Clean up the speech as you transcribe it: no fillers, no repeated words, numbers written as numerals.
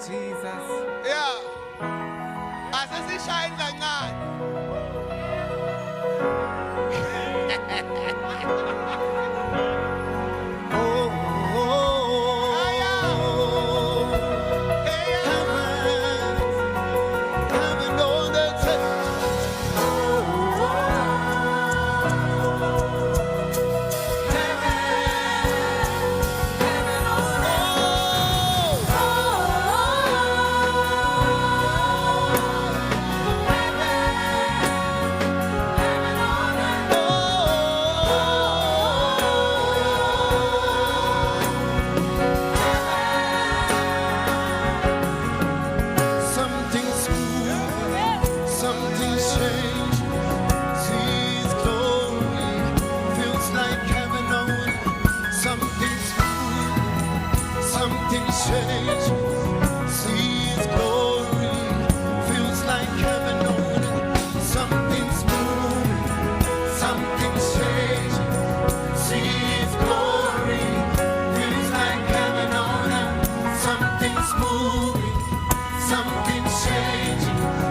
Jesus. Yeah. As I see shine like that. Oh, Heaven on earth. Something's moving, something's changing. See His glory, feels like heaven on earth. Something's moving, something's changing. See His glory, feels like heaven on earth. Something's moving, something's changing. See His glory, feels like heaven on earth. Something's moving. Something's changing.